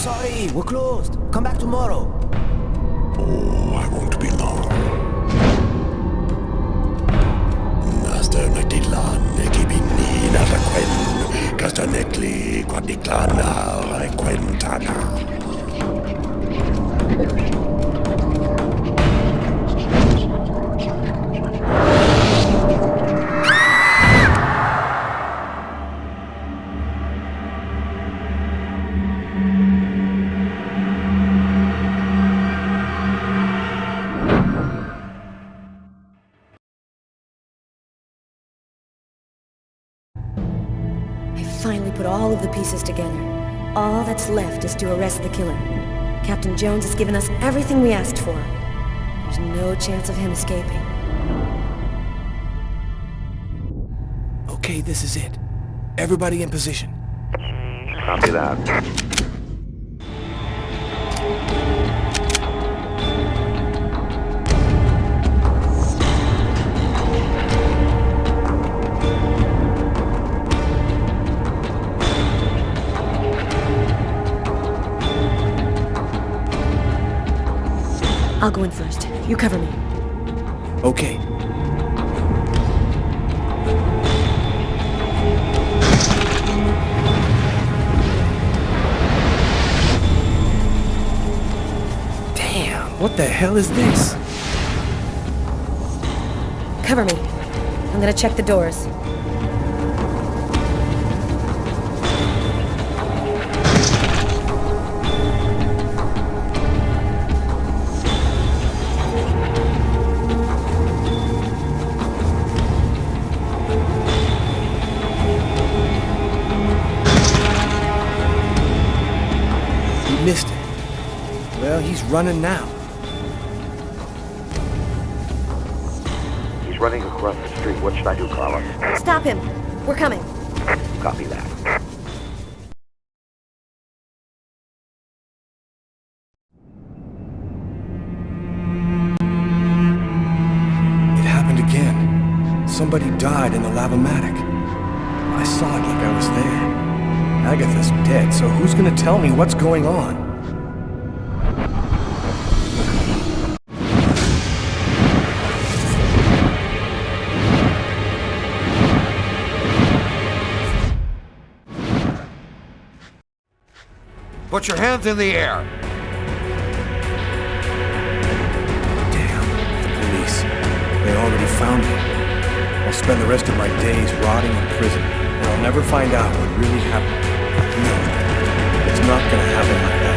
Sorry, we're closed. Come back tomorrow. Oh, I won't be long. Master Nagdilan, Negibini, Nataquen, Castanecli, Quadiclana, Requentana. Finally put all of the pieces together. All that's left is to arrest the killer. Captain Jones has given us everything we asked for. There's no chance of him escaping. Okay, this is it. Everybody in position. Copy that. I'll go in first. You cover me. Okay. Damn, what the hell is this? Cover me. I'm gonna check the doors. Missed it. Well, he's running now. He's running across the street. What should I do, Carlos? Stop him. We're coming. Copy that. It happened again. Somebody died in the Lavomatic. I saw it like I was there. Agatha's dead, so who's gonna tell me what's going on? Put your hands in the air. Damn, the police. They already found me. I'll spend the rest of my days rotting in prison, and I'll never find out what really happened. No, it's not gonna happen like that.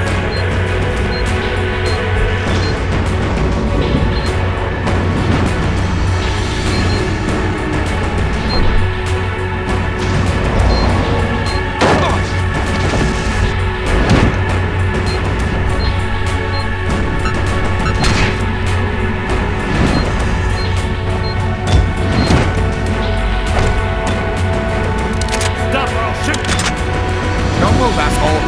Stop or I'll shoot! Don't move, asshole!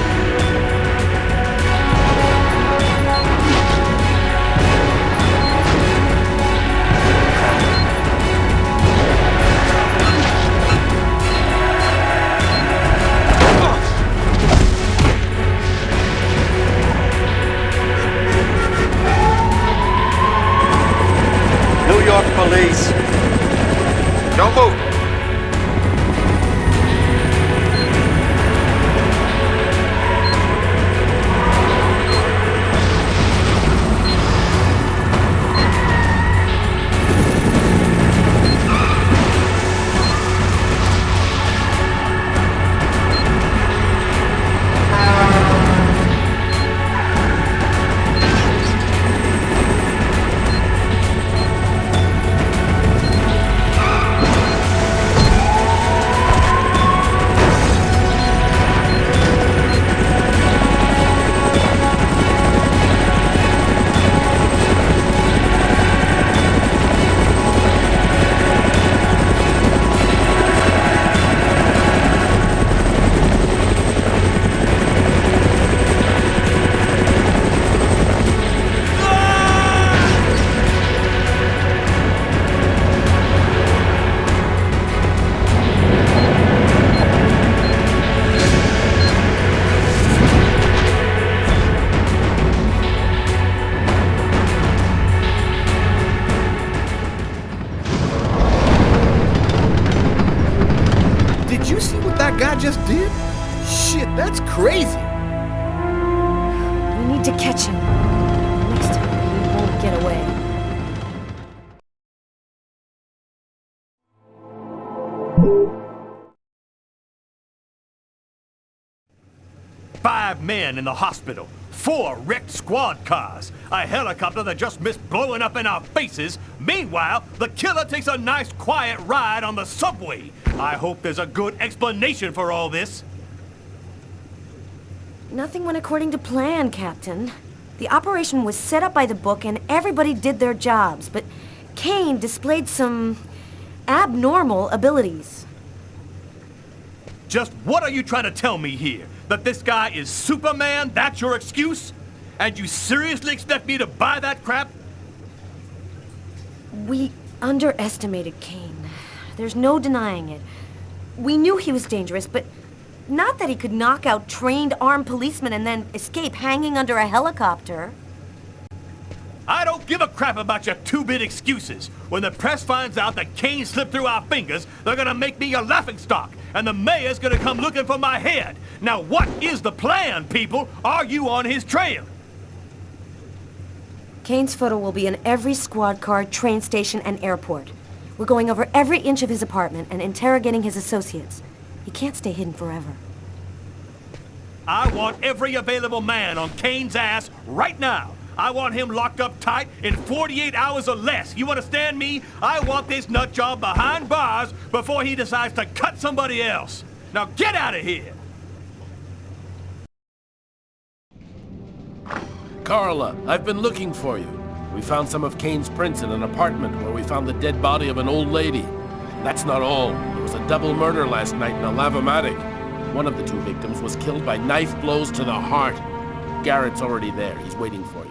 you see what that guy just did? Shit, that's crazy. We need to catch him. Next time, he won't get away. Five men in the hospital, 4 wrecked squad cars, a helicopter that just missed blowing up in our faces. Meanwhile, the killer takes a nice quiet ride on the subway. I hope there's a good explanation for all this. Nothing went according to plan, Captain. The operation was set up by the book and everybody did their jobs, but Kane displayed some abnormal abilities. Just what are you trying to tell me here? That this guy is Superman? That's your excuse? And you seriously expect me to buy that crap? We underestimated Kane. There's no denying it. We knew he was dangerous, but not that he could knock out trained armed policemen and then escape hanging under a helicopter. I don't give a crap about your two-bit excuses. When the press finds out that Kane slipped through our fingers, they're gonna make me a laughingstock, and the mayor's gonna come looking for my head. Now what is the plan, people? Are you on his trail? Kane's photo will be in every squad car, train station, and airport. We're going over every inch of his apartment and interrogating his associates. He can't stay hidden forever. I want every available man on Kane's ass right now. I want him locked up tight in 48 hours or less. You understand me? I want this nut job behind bars before he decides to cut somebody else. Now get out of here! Carla, I've been looking for you. We found some of Kane's prints in an apartment where we found the dead body of an old lady. That's not all. There was a double murder last night in a lavomatic. One of the 2 victims was killed by knife blows to the heart. Garrett's already there. He's waiting for you.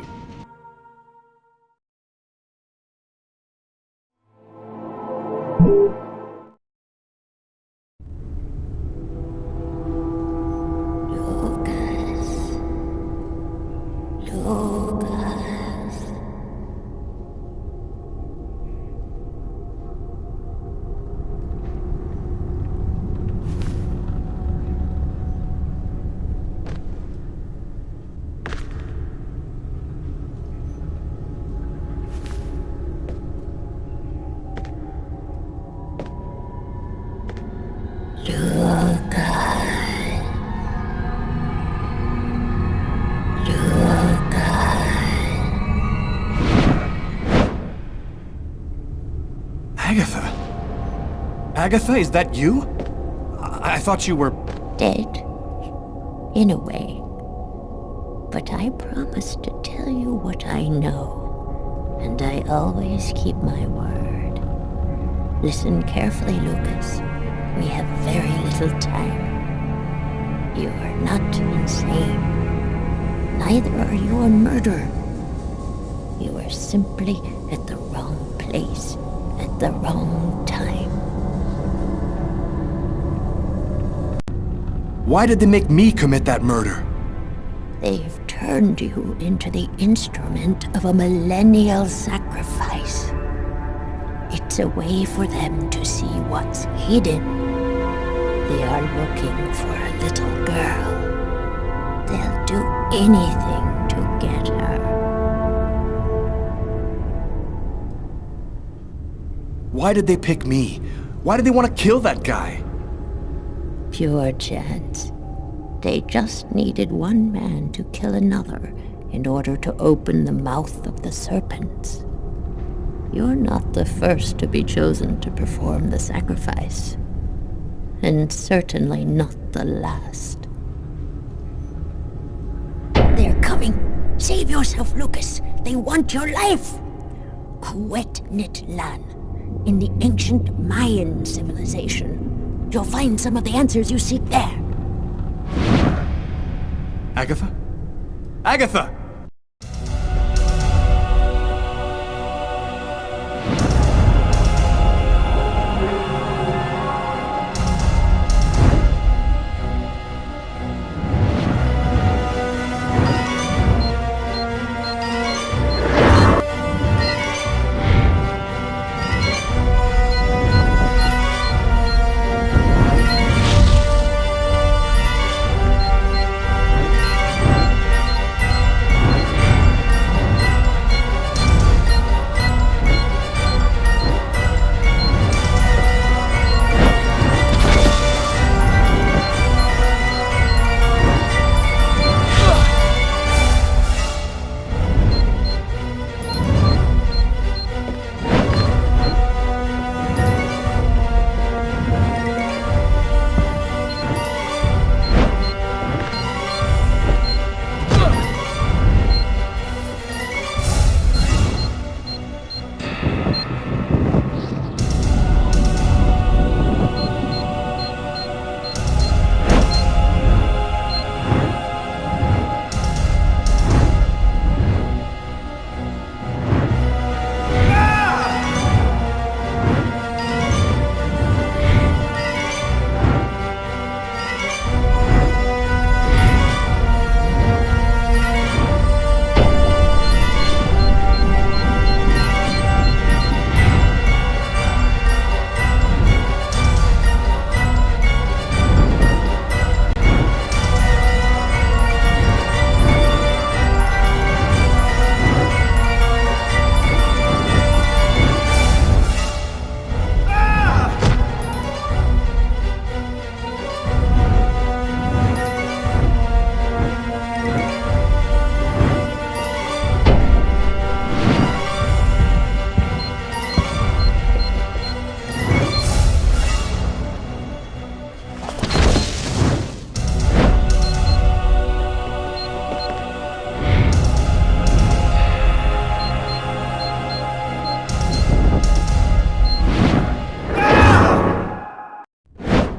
Agatha? Agatha, is that you? I thought you were... Dead, in a way. But I promise to tell you what I know, and I always keep my word. Listen carefully, Lucas. We have very little time. You are not insane. Neither are you a murderer. You are simply at the wrong place, at the wrong time. Why did they make me commit that murder? They've turned you into the instrument of a millennial sacrifice. It's a way for them to see what's hidden. They are looking for a little girl. They'll do anything to get her. Why did they pick me? Why did they want to kill that guy? Pure chance. They just needed one man to kill another in order to open the mouth of the serpents. You're not the first to be chosen to perform the sacrifice. And certainly not the last. They're coming! Save yourself, Lucas! They want your life! Cuetnitlan, in the ancient Mayan civilization. You'll find some of the answers you seek there. Agatha? Agatha!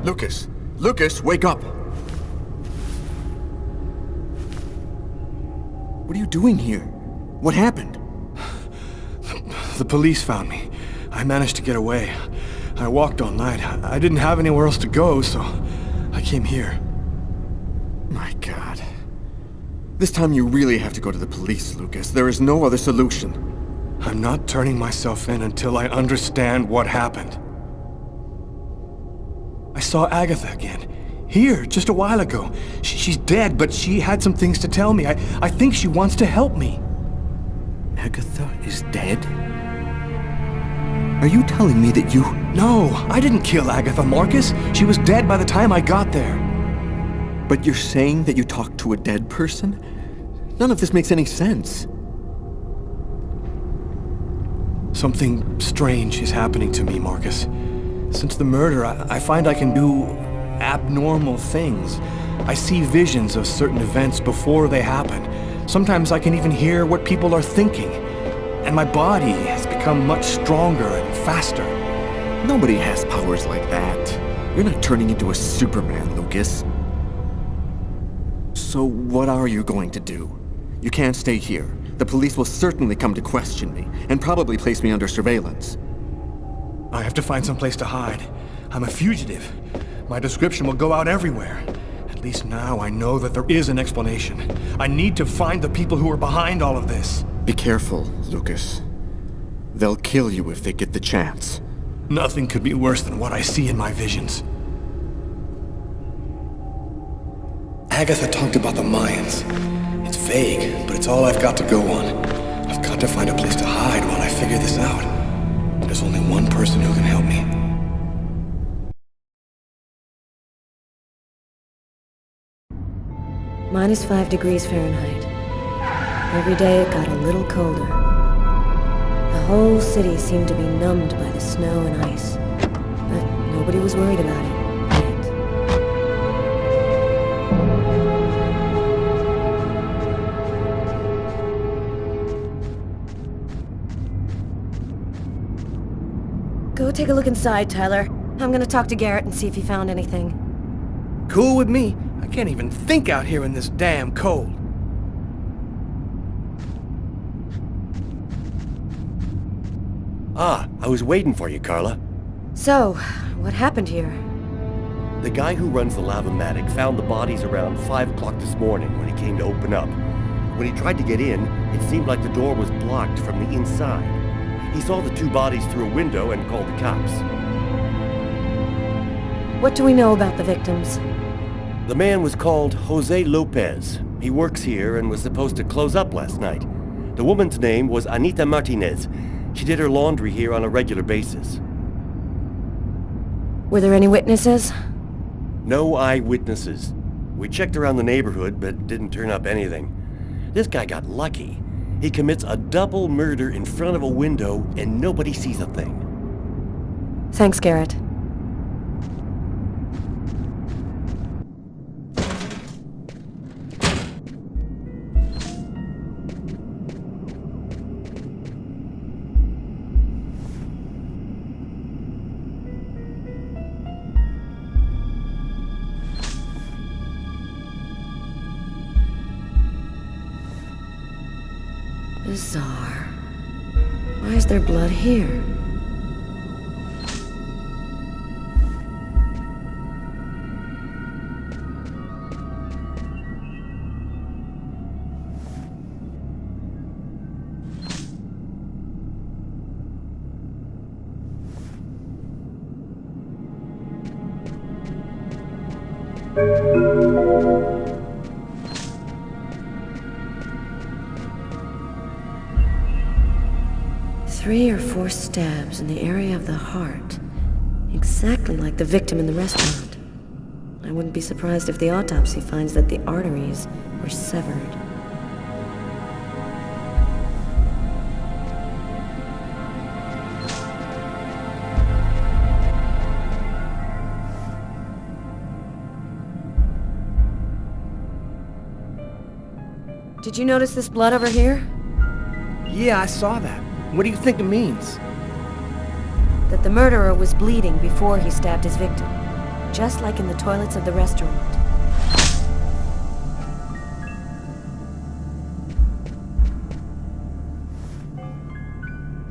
Lucas! Lucas, wake up! What are you doing here? What happened? The police found me. I managed to get away. I walked all night. I didn't have anywhere else to go, so I came here. My God. This time you really have to go to the police, Lucas. There is no other solution. I'm not turning myself in until I understand what happened. I saw Agatha again. Here, just a while ago. She's dead, but she had some things to tell me. I think she wants to help me. Agatha is dead? Are you telling me that you... No, I didn't kill Agatha, Marcus. She was dead by the time I got there. But you're saying that you talked to a dead person? None of this makes any sense. Something strange is happening to me, Marcus. Since the murder, I find I can do abnormal things. I see visions of certain events before they happen. Sometimes I can even hear what people are thinking. And my body has become much stronger and faster. Nobody has powers like that. You're not turning into a Superman, Lucas. So what are you going to do? You can't stay here. The police will certainly come to question me, and probably place me under surveillance. I have to find some place to hide. I'm a fugitive. My description will go out everywhere. At least now I know that there is an explanation. I need to find the people who are behind all of this. Be careful, Lucas. They'll kill you if they get the chance. Nothing could be worse than what I see in my visions. Agatha talked about the Mayans. It's vague, but it's all I've got to go on. I've got to find a place to hide while I figure this out. There's only one person who can help me. -5 degrees Fahrenheit. Every day it got a little colder. The whole city seemed to be numbed by the snow and ice. But nobody was worried about it yet. Go take a look inside, Tyler. I'm gonna talk to Garrett and see if he found anything. Cool with me. I can't even think out here in this damn cold. Ah, I was waiting for you, Carla. So, what happened here? The guy who runs the Lavomatic found the bodies around 5 o'clock this morning when he came to open up. When he tried to get in, it seemed like the door was blocked from the inside. He saw the 2 bodies through a window and called the cops. What do we know about the victims? The man was called Jose Lopez. He works here and was supposed to close up last night. The woman's name was Anita Martinez. She did her laundry here on a regular basis. Were there any witnesses? No eyewitnesses. We checked around the neighborhood, but didn't turn up anything. This guy got lucky. He commits a double murder in front of a window, and nobody sees a thing. Thanks, Garrett. Bizarre. Why is there blood here? Three or 4 stabs in the area of the heart. Exactly like the victim in the restaurant. I wouldn't be surprised if the autopsy finds that the arteries were severed. Did you notice this blood over here? Yeah, I saw that. What do you think it means? That the murderer was bleeding before he stabbed his victim. just like in the toilets of the restaurant.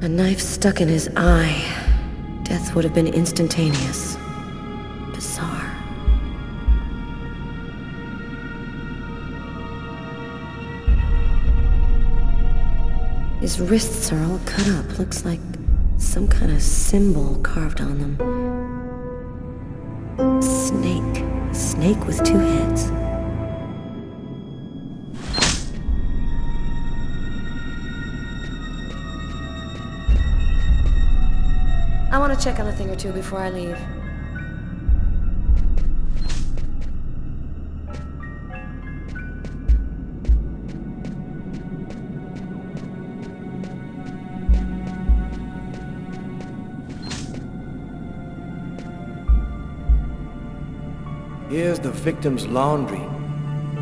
A knife stuck in his eye. Death would have been instantaneous. Bizarre. His wrists are all cut up. Looks like some kind of symbol carved on them. Snake. A snake with two heads. I want to check on a thing or two before I leave. Here's the victim's laundry.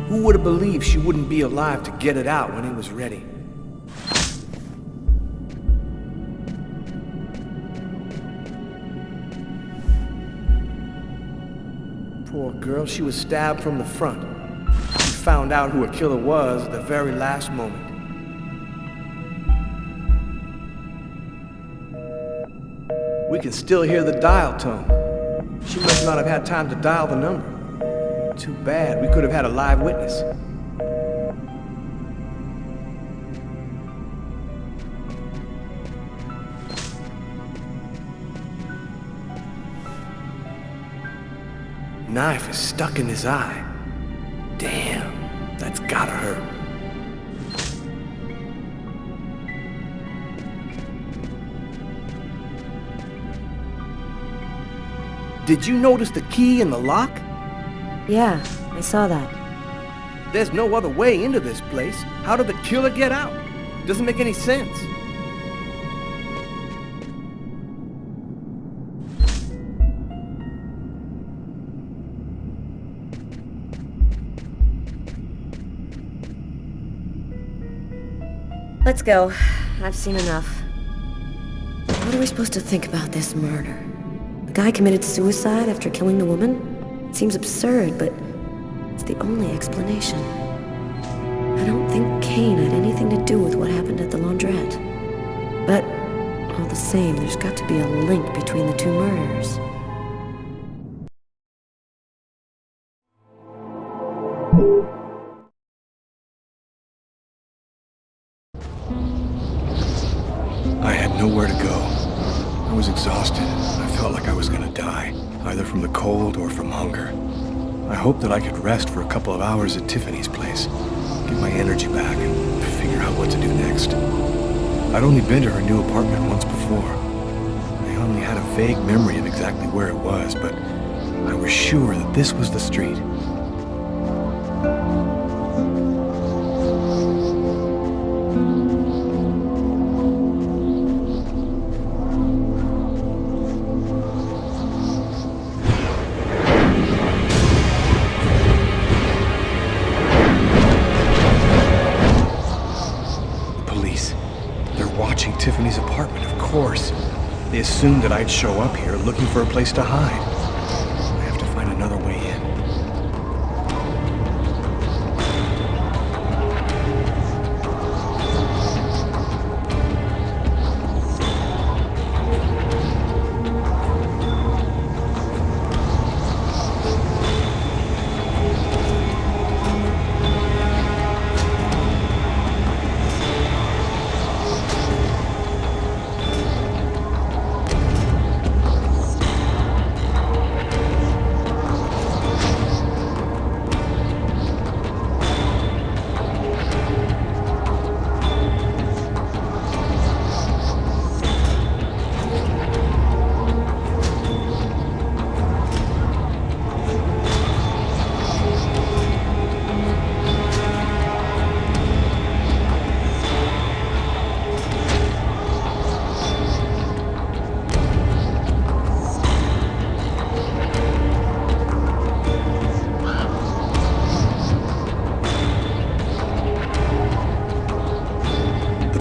Who would have believed she wouldn't be alive to get it out when it was ready? Poor girl, she was stabbed from the front. She found out who her killer was at the very last moment. We can still hear the dial tone. She must not have had time to dial the number. Too bad, we could have had a live witness. Knife is stuck in his eye. Damn, that's gotta hurt. Did you notice the key in the lock? Yeah, I saw that. There's no other way into this place. How did the killer get out? Doesn't make any sense. Let's go. I've seen enough. What are we supposed to think about this murder? The guy committed suicide after killing the woman? It seems absurd, but it's the only explanation. I don't think Kane had anything to do with what happened at the laundrette. But, all the same, there's got to be a link between the two murders. I had nowhere to go. I was exhausted. I felt like I was gonna die, either from the cold or from hunger. I hoped that I could rest for a couple of hours at Tiffany's place, get my energy back, and figure out what to do next. I'd only been to her new apartment once before. I only had a vague memory of exactly where it was, but I was sure that this was the street. Tiffany's apartment, of course. They assumed that I'd show up here looking for a place to hide. I have to find another way in.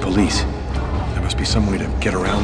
Police. There must be some way to get around.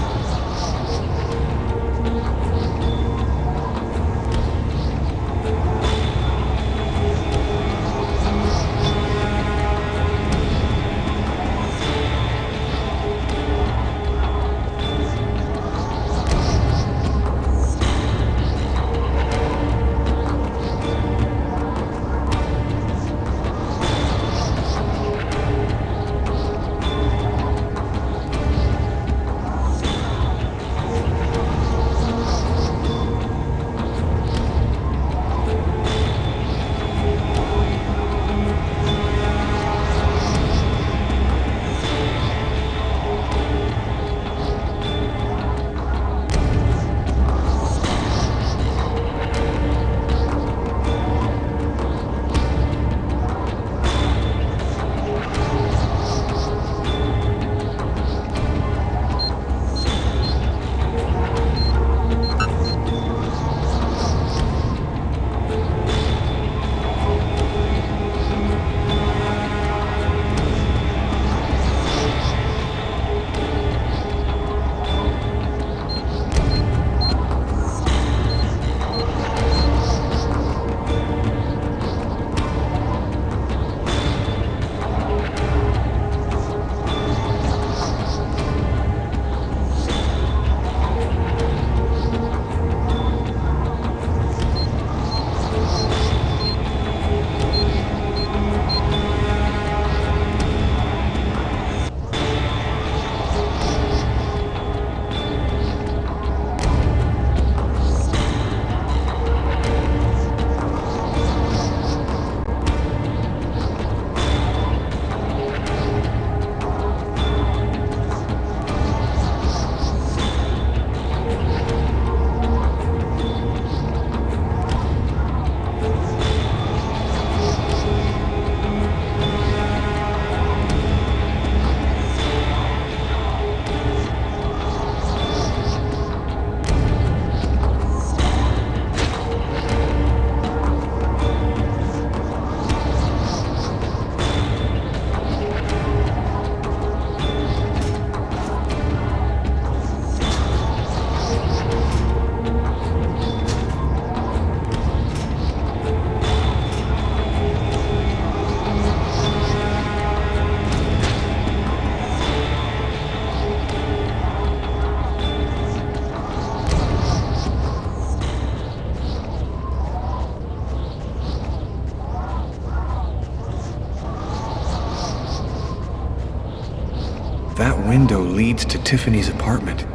window leads to Tiffany's apartment.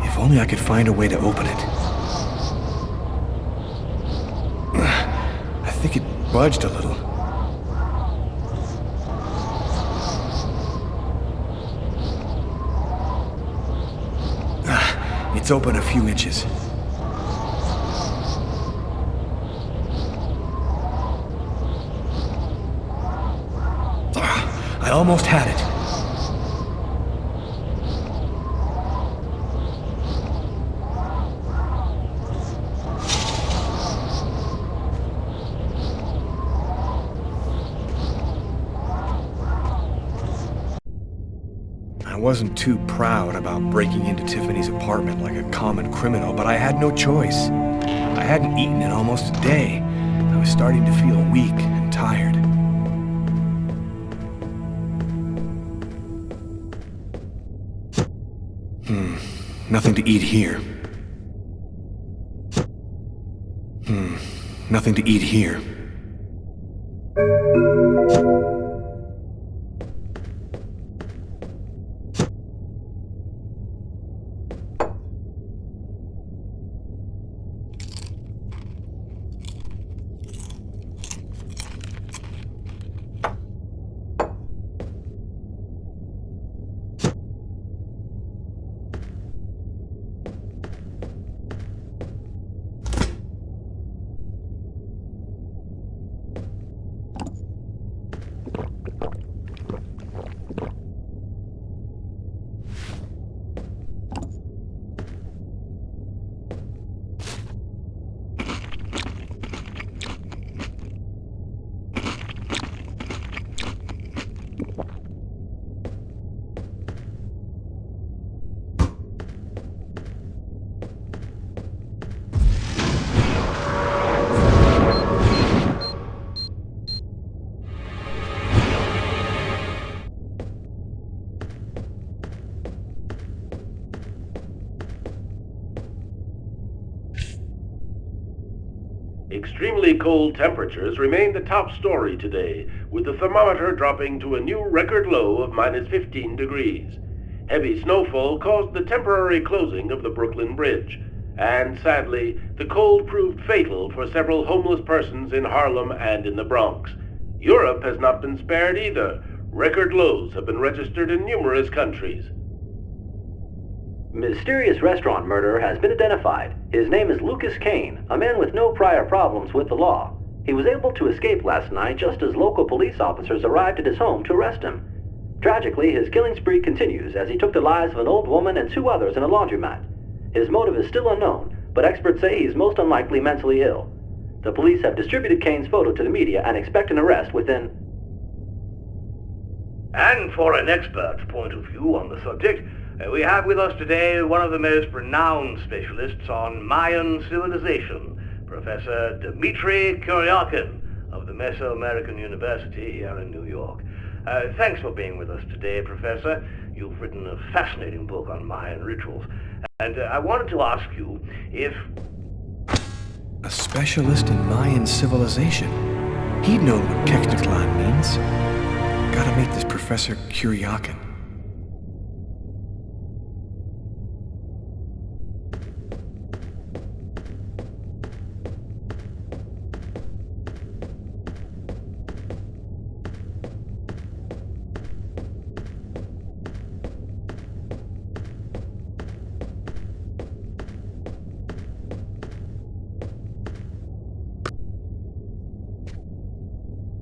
If only I could find a way to open it. I think it budged a little. It's open a few inches. I almost had it. I wasn't too proud about breaking into Tiffany's apartment like a common criminal, but I had no choice. I hadn't eaten in almost a day. I was starting to feel weak and tired. Nothing to eat here. Nothing to eat here. Extremely cold temperatures remain the top story today, with the thermometer dropping to a new record low of -15 degrees. Heavy snowfall caused the temporary closing of the Brooklyn Bridge, and sadly, the cold proved fatal for several homeless persons in Harlem and in the Bronx. Europe has not been spared either. Record lows have been registered in numerous countries. Mysterious restaurant murderer has been identified. His name is Lucas Kane, a man with no prior problems with the law. He was able to escape last night just as local police officers arrived at his home to arrest him. Tragically, his killing spree continues as he took the lives of an old woman and 2 others in a laundromat. His motive is still unknown, but experts say he's most unlikely mentally ill. The police have distributed Kane's photo to the media and expect an arrest within... And for an expert's point of view on the subject, we have with us today one of the most renowned specialists on Mayan civilization, Professor Dmitry Kuryakin of the Mesoamerican University here in New York. Thanks for being with us today, Professor. You've written a fascinating book on Mayan rituals, and I wanted to ask you if... A specialist in Mayan civilization? He'd know what Kekteklan means. Gotta meet this Professor Kuryakin.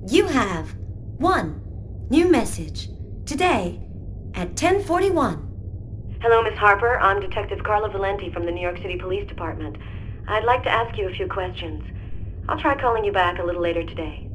You have 1 new message today at 10:41. Hello, Miss Harper. I'm Detective Carla Valenti from the New York City Police Department. I'd like to ask you a few questions. I'll try calling you back a little later today.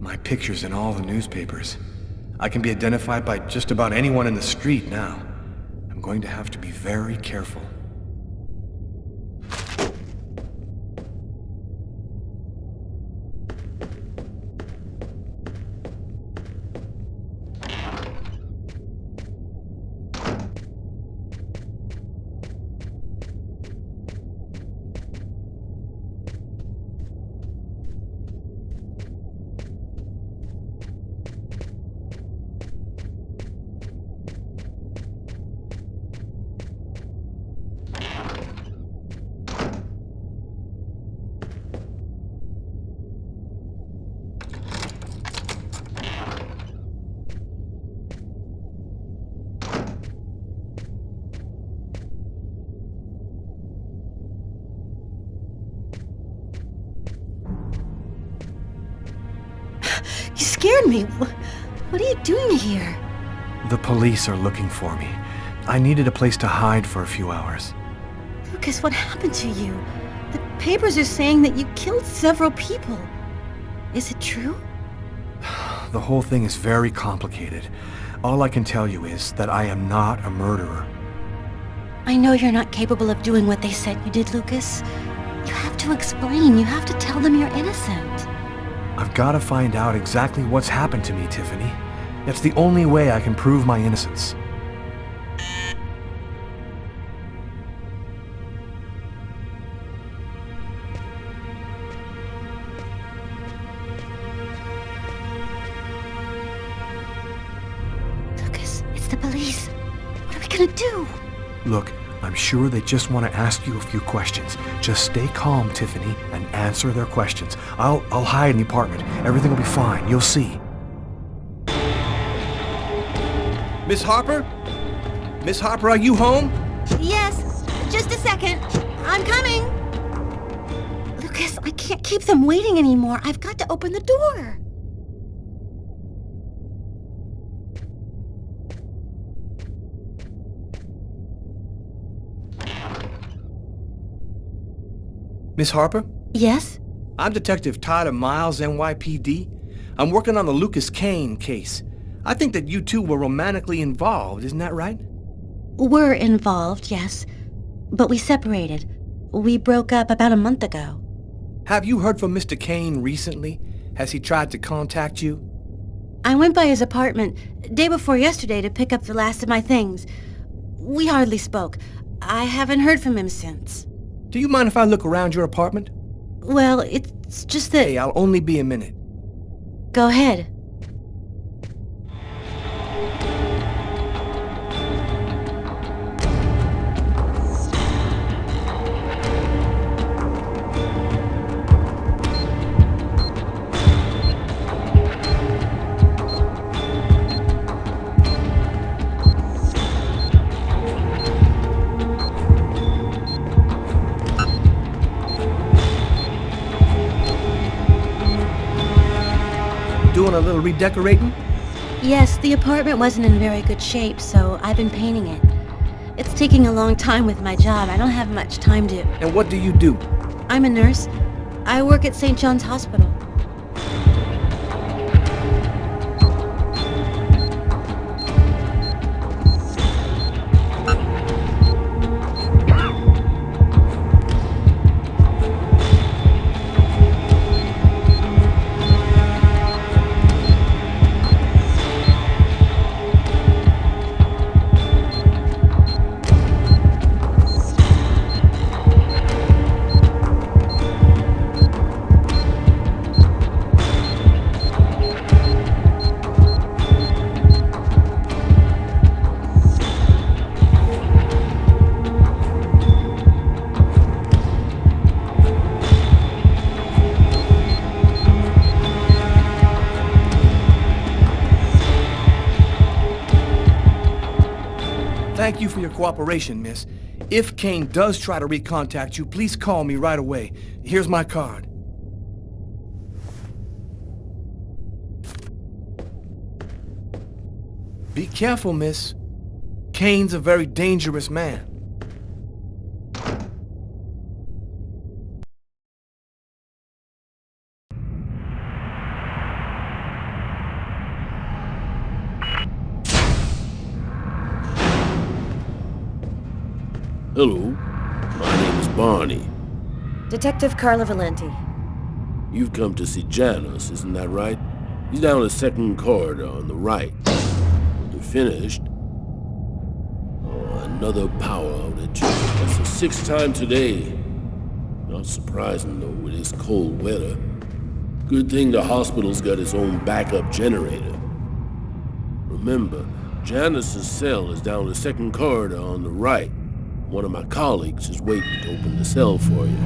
My picture's in all the newspapers. I can be identified by just about anyone in the street now. I'm going to have to be very careful. You scared me. What are you doing here? The police are looking for me. I needed a place to hide for a few hours. Lucas, what happened to you? The papers are saying that you killed several people. Is it true? The whole thing is very complicated. All I can tell you is that I am not a murderer. I know you're not capable of doing what they said you did, Lucas. You have to explain. You have to tell them you're innocent. I've got to find out exactly what's happened to me, Tiffany. It's the only way I can prove my innocence. Lucas, it's the police. What are we gonna do? Look, I'm sure they just want to ask you a few questions. Just stay calm, Tiffany, and answer their questions. I'll hide in the apartment. Everything will be fine. You'll see. Miss Harper? Miss Harper, are you home? Yes, just a second. I'm coming. Lucas, I can't keep them waiting anymore. I've got to open the door. Miss Harper? Yes? I'm Detective Tyler Miles, NYPD. I'm working on the Lucas Kane case. I think that you two were romantically involved, isn't that right? We're involved, yes. But we separated. We broke up about a month ago. Have you heard from Mr. Kane recently? Has he tried to contact you? I went by his apartment day before yesterday to pick up the last of my things. We hardly spoke. I haven't heard from him since. Do you mind if I look around your apartment? Well, it's just that... Hey, I'll only be a minute. Go ahead. Doing a little redecorating? Yes, the apartment wasn't in very good shape, so I've been painting it. It's taking a long time with my job. I don't have much time to... And what do you do? I'm a nurse. I work at St. John's Hospital. Thank you for your cooperation, miss. If Kane does try to recontact you, please call me right away. Here's my card. Be careful, miss. Kane's a very dangerous man. Hello. My name is Barney. Detective Carla Valenti. You've come to see Janus, isn't that right? He's down the second corridor on the right. When you're finished... Oh, another power outage. That's the 6th time today. Not surprising, though, with this cold weather. Good thing the hospital's got its own backup generator. Remember, Janus's cell is down the second corridor on the right. One of my colleagues is waiting to open the cell for you.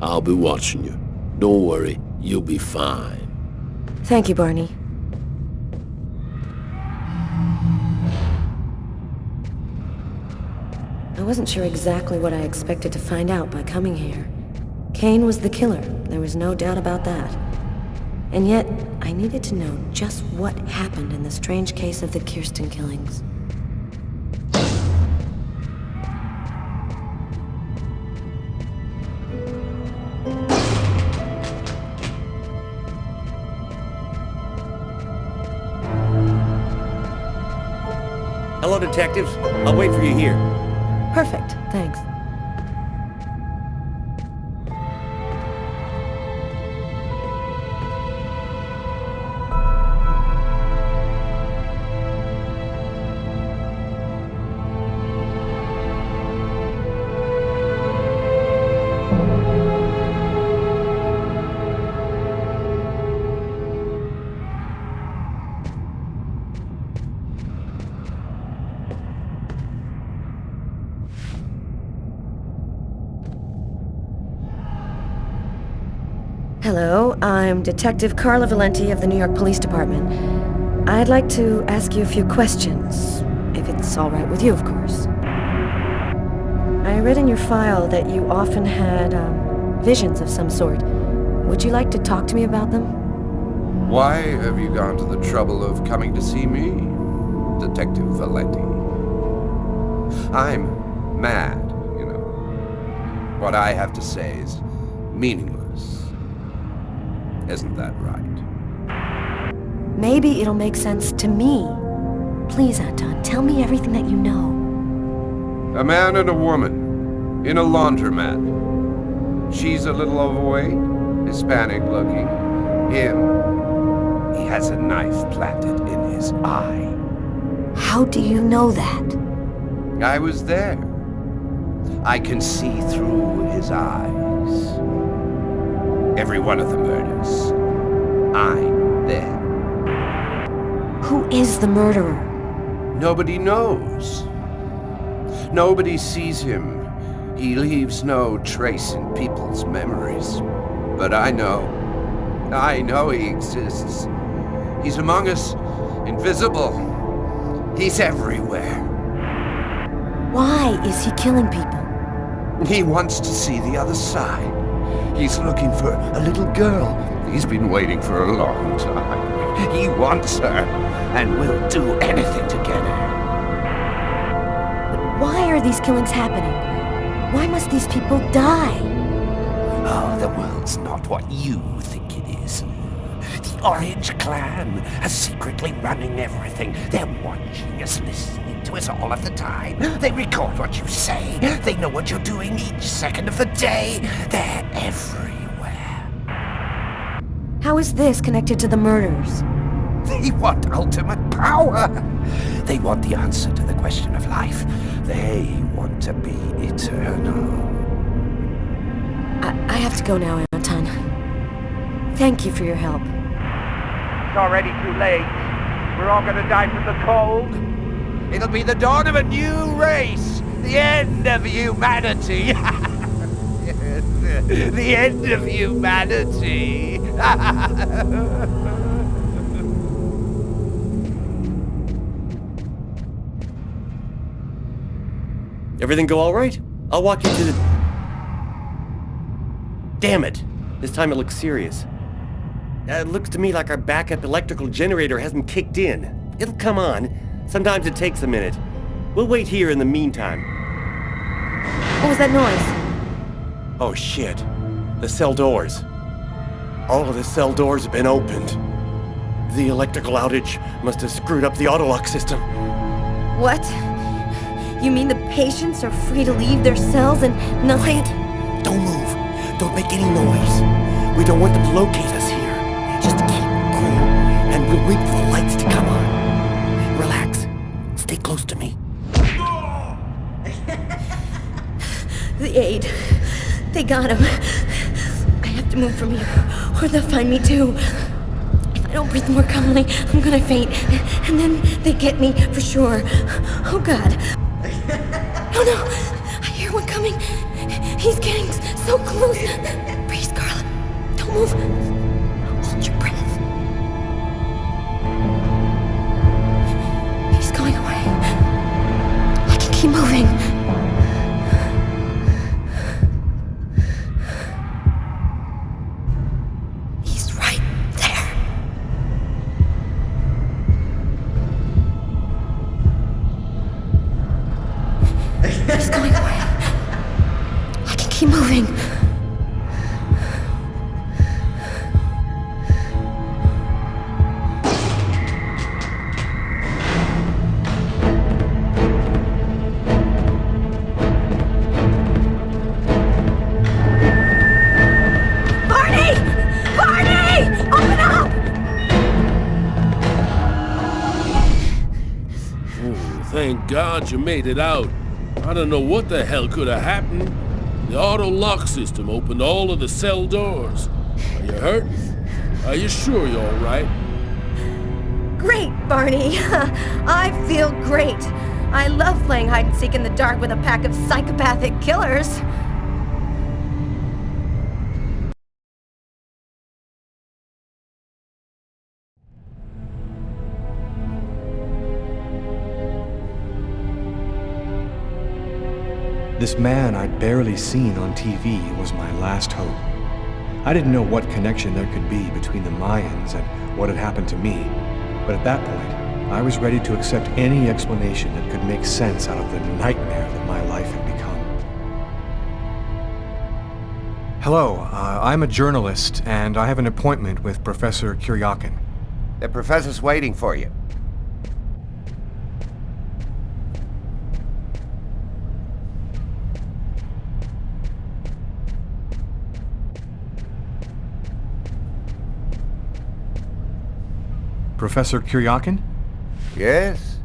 I'll be watching you. Don't worry, you'll be fine. Thank you, Barney. I wasn't sure exactly what I expected to find out by coming here. Kane was the killer, there was no doubt about that. And yet, I needed to know just what happened in the strange case of the Kirsten killings. Hello, detectives. I'll wait for you here. Perfect, thanks. Hello, I'm Detective Carla Valenti of the New York Police Department. I'd like to ask you a few questions, if it's all right with you, of course. I read in your file that you often had, visions of some sort. Would you like to talk to me about them? Why have you gone to the trouble of coming to see me, Detective Valenti? I'm mad, you know. What I have to say is meaningless. Isn't that right? Maybe it'll make sense to me. Please, Anton, tell me everything that you know. A man and a woman in a laundromat. She's a little overweight, Hispanic looking. He has a knife planted in his eye. How do you know that? I was there. I can see through his eyes. Every one of the murders. I'm there. Who is the murderer? Nobody knows. Nobody sees him. He leaves no trace in people's memories. But I know. I know he exists. He's among us. Invisible. He's everywhere. Why is he killing people? He wants to see the other side. He's looking for a little girl. He's been waiting for a long time. He wants her, and will do anything to get her. But why are these killings happening? Why must these people die? Oh, the world's not what you think it is. The Orange Clan are secretly running everything. They're watching us, listening to us all of the time. They record what you say. They know what you're doing each second of the day. They're everywhere. How is this connected to the murders? They want ultimate power. They want the answer to the question of life. They want to be eternal. I have to go now, Anton. Thank you for your help. It's already too late. We're all gonna die from the cold. It'll be the dawn of a new race. The end of humanity. The end of humanity. Everything go all right? I'll walk you to the... Damn it! This time it looks serious. It looks to me like our backup electrical generator hasn't kicked in. It'll come on. Sometimes it takes a minute. We'll wait here in the meantime. What was that noise? Oh shit. The cell doors. All of the cell doors have been opened. The electrical outage must have screwed up the autolock system. What? You mean the patients are free to leave their cells and nothing... Quiet. Don't move. Don't make any noise. We don't want them to locate us here. Just keep cool, and we'll wait for the lights to come on. Relax. Stay close to me. The aide. They got him. I have to move from here, or they'll find me too. If I don't breathe more calmly, I'm gonna faint. And then they get me for sure. Oh God. Oh no! I hear one coming. He's getting so close. Breathe, Carla. Don't move. Hold your breath. He's going away. I can keep moving. He's right there. He's going away. I can keep moving. Barney! Barney! Open up! Oh, thank God you made it out. I don't know what the hell could have happened. The auto lock system opened all of the cell doors. Are you hurt? Are you sure you're all right? Great, Barney. I feel great. I love playing hide and seek in the dark with a pack of psychopathic killers. This man I'd barely seen on TV was my last hope. I didn't know what connection there could be between the Mayans and what had happened to me, but at that point, I was ready to accept any explanation that could make sense out of the nightmare that my life had become. Hello, I'm a journalist, and I have an appointment with Professor Kuryakin. The professor's waiting for you. Professor Kuryakin? Yes?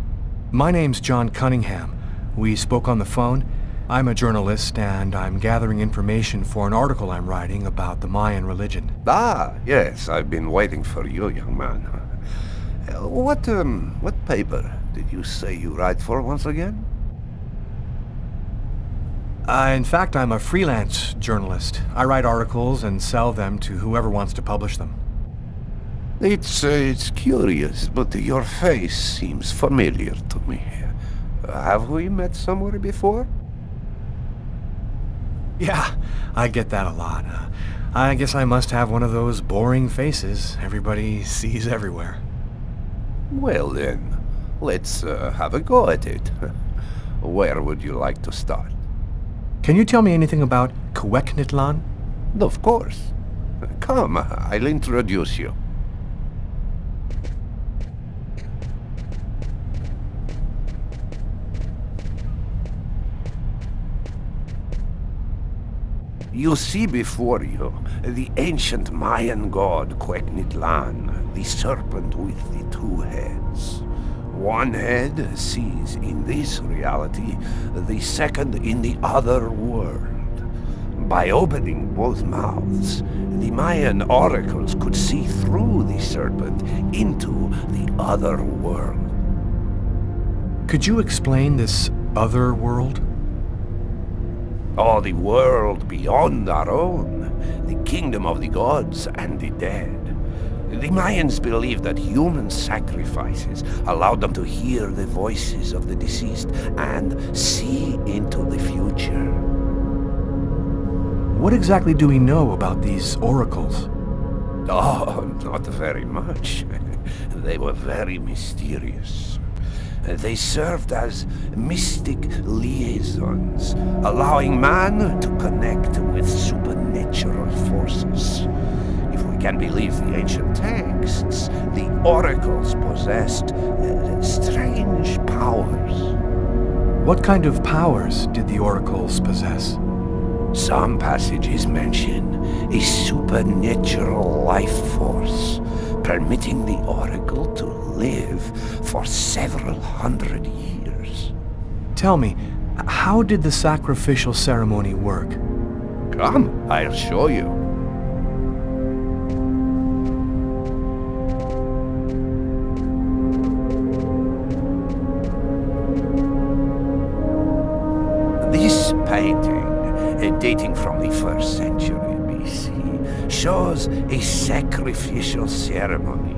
My name's John Cunningham. We spoke on the phone. I'm a journalist, and I'm gathering information for an article I'm writing about the Mayan religion. Ah, yes, I've been waiting for you, young man. What paper did you say you write for once again? In fact, I'm a freelance journalist. I write articles and sell them to whoever wants to publish them. It's curious, but your face seems familiar to me. Have we met somewhere before? Yeah, I get that a lot. I guess I must have one of those boring faces everybody sees everywhere. Well then, let's have a go at it. Where would you like to start? Can you tell me anything about Cuecnitlan? Of course. Come, I'll introduce you. You see before you the ancient Mayan god Cuecnitlan, the serpent with the two heads. One head sees in this reality, the second in the other world. By opening both mouths, the Mayan oracles could see through the serpent into the other world. Could you explain this other world? Oh, the world beyond our own, the kingdom of the gods and the dead. The Mayans believed that human sacrifices allowed them to hear the voices of the deceased and see into the future. What exactly do we know about these oracles? Oh, not very much. They were very mysterious. They served as mystic liaisons, allowing man to connect with supernatural forces. If we can believe the ancient texts, the oracles possessed strange powers. What kind of powers did the oracles possess? Some passages mention a supernatural life force, permitting the Oracle to live for several hundred years. Tell me, how did the sacrificial ceremony work? Come, I'll show you. This painting, dating from the 1st century BC, shows a sacrificial ceremony.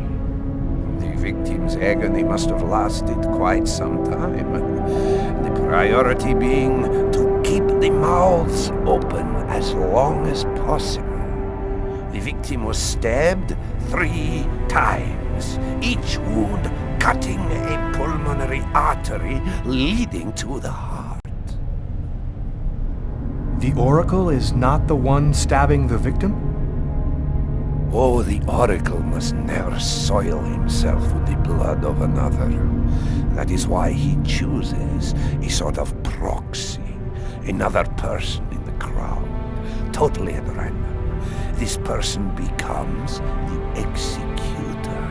The victim's agony must have lasted quite some time. The priority being to keep the mouths open as long as possible. The victim was stabbed 3 times, each wound cutting a pulmonary artery leading to the heart. The Oracle is not the one stabbing the victim? Oh, the Oracle must never soil himself with the blood of another. That is why he chooses a sort of proxy, another person in the crowd, totally at random. This person becomes the executor.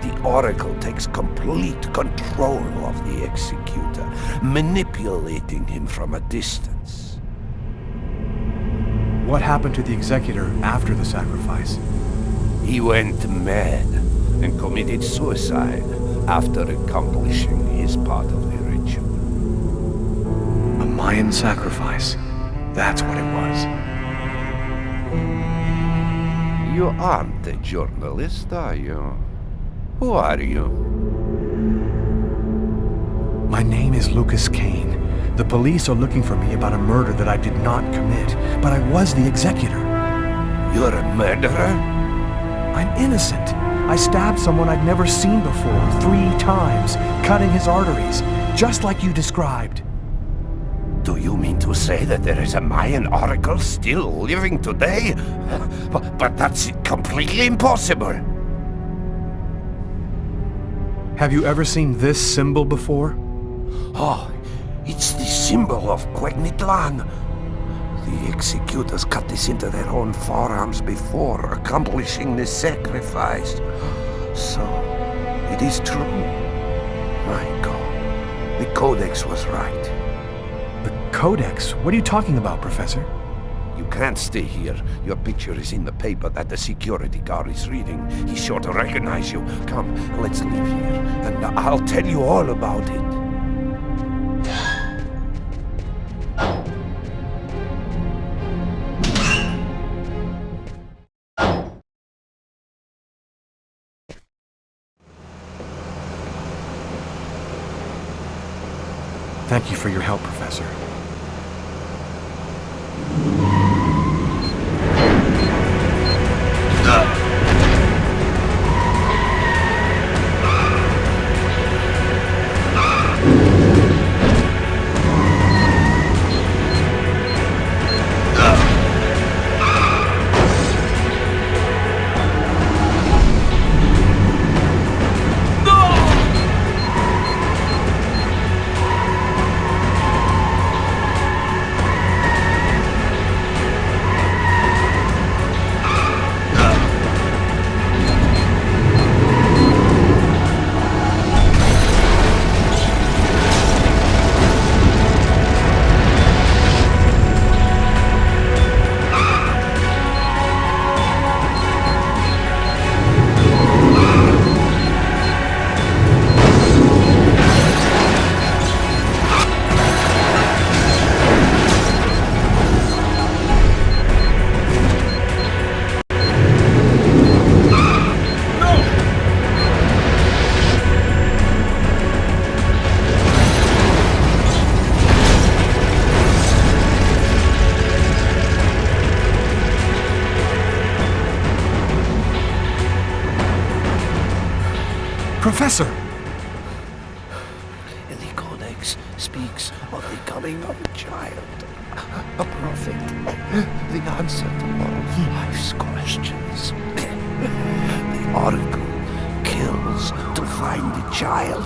The Oracle takes complete control of the executor, manipulating him from a distance. What happened to the executor after the sacrifice? He went mad and committed suicide after accomplishing his part of the ritual. A Mayan sacrifice. That's what it was. You aren't a journalist, are you? Who are you? My name is Lucas Kane. The police are looking for me about a murder that I did not commit, but I was the executor. You're a murderer? I'm innocent. I stabbed someone I'd never seen before 3 times, cutting his arteries, just like you described. Do you mean to say that there is a Mayan oracle still living today? But that's completely impossible. Have you ever seen this symbol before? Oh, it's the symbol of Cuegnitlan. The executors cut this into their own forearms before accomplishing the sacrifice. So, it is true. My God, the Codex was right. The Codex? What are you talking about, Professor? You can't stay here. Your picture is in the paper that the security guard is reading. He's sure to recognize you. Come, let's leave here, and I'll tell you all about it. Thank you for your help, Professor. Professor! The Codex speaks of the coming of a child, a prophet, the answer to all life's questions. The Oracle kills to find the child.